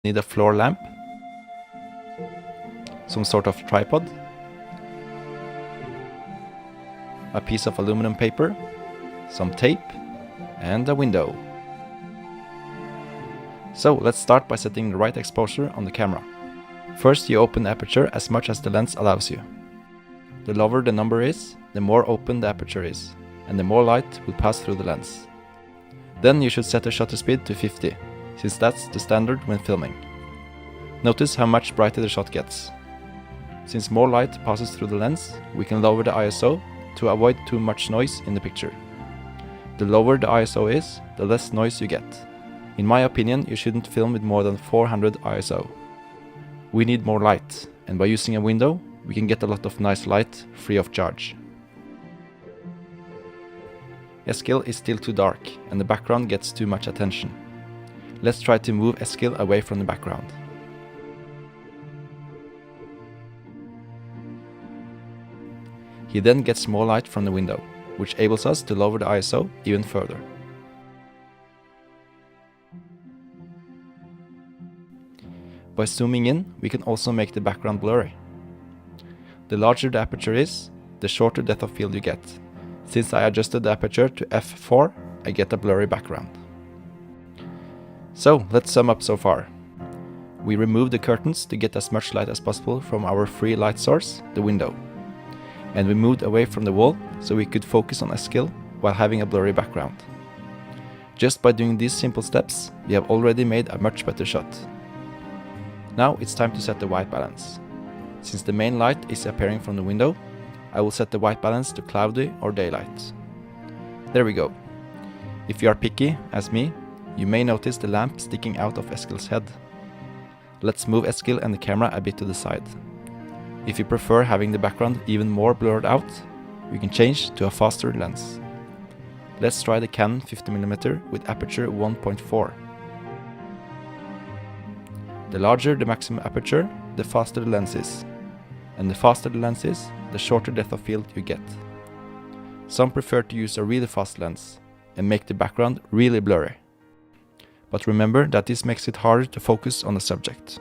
Need a floor lamp, some sort of tripod, a piece of aluminum paper, some tape, and a window. So let's start by setting the right exposure on the camera. First, you open the aperture as much as the lens allows you. The lower the number is, the more open the aperture is, and the more light will pass through the lens. Then you should set the shutter speed to 50, since that's the standard when filming. Notice how much brighter the shot gets. Since more light passes through the lens, we can lower the ISO to avoid too much noise in the picture. The lower the ISO is, the less noise you get. In my opinion, you shouldn't film with more than 400 ISO. We need more light, and by using a window, we can get a lot of nice light free of charge. Eskil is still too dark, and the background gets too much attention. Let's try to move Eskil away from the background. He then gets more light from the window, which enables us to lower the ISO even further. By zooming in, we can also make the background blurry. The larger the aperture is, the shorter depth of field you get. Since I adjusted the aperture to f4, I get a blurry background. So let's sum up so far. We removed the curtains to get as much light as possible from our free light source, the window. And we moved away from the wall so we could focus on Eskil while having a blurry background. Just by doing these simple steps, we have already made a much better shot. Now it's time to set the white balance. Since the main light is appearing from the window, I will set the white balance to cloudy or daylight. There we go. If you are picky, as me, you may notice the lamp sticking out of Eskil's head. Let's move Eskil and the camera a bit to the side. If you prefer having the background even more blurred out, you can change to a faster lens. Let's try the Canon 50mm with aperture 1.4. The larger the maximum aperture, the faster the lens is. And the faster the lens is, the shorter depth of field you get. Some prefer to use a really fast lens and make the background really blurry. But remember that this makes it harder to focus on the subject.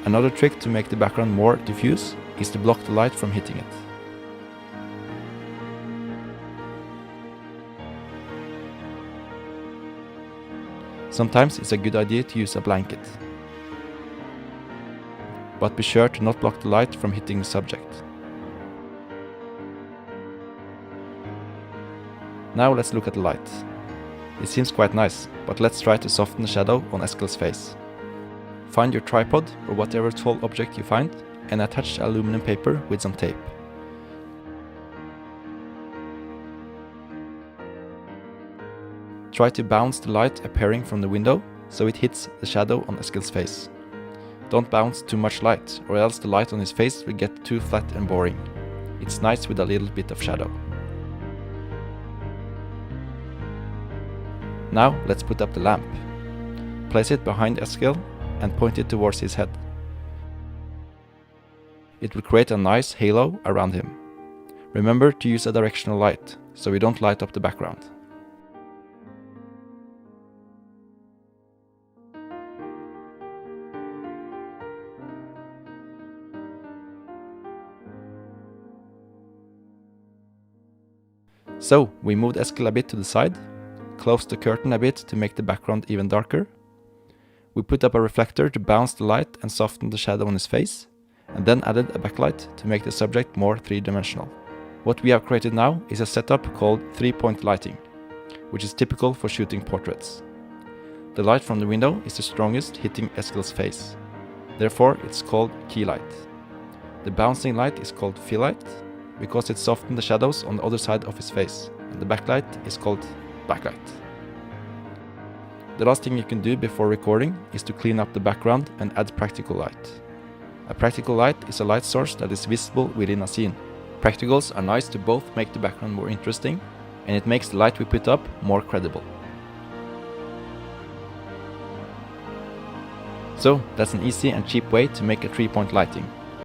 Another trick to make the background more diffuse is to block the light from hitting it. Sometimes it's a good idea to use a blanket. But be sure to not block the light from hitting the subject. Now let's look at the light. It seems quite nice, but let's try to soften the shadow on Eskil's face. Find your tripod or whatever tall object you find and attach aluminum paper with some tape. Try to bounce the light appearing from the window so it hits the shadow on Eskil's face. Don't bounce too much light, or else the light on his face will get too flat and boring. It's nice with a little bit of shadow. Now let's put up the lamp. Place it behind Eskil and point it towards his head. It will create a nice halo around him. Remember to use a directional light, so we don't light up the background. So, we moved Eskil a bit to the side, closed the curtain a bit to make the background even darker. We put up a reflector to bounce the light and soften the shadow on his face, and then added a backlight to make the subject more three-dimensional. What we have created now is a setup called 3-point lighting, which is typical for shooting portraits. The light from the window is the strongest, hitting Eskil's face. Therefore, it's called key light. The bouncing light is called fill light, because it softens the shadows on the other side of his face, and the backlight is called backlight. The last thing you can do before recording is to clean up the background and add practical light. A practical light is a light source that is visible within a scene. Practicals are nice to both make the background more interesting, and it makes the light we put up more credible. So that's an easy and cheap way to make a 3-point lighting.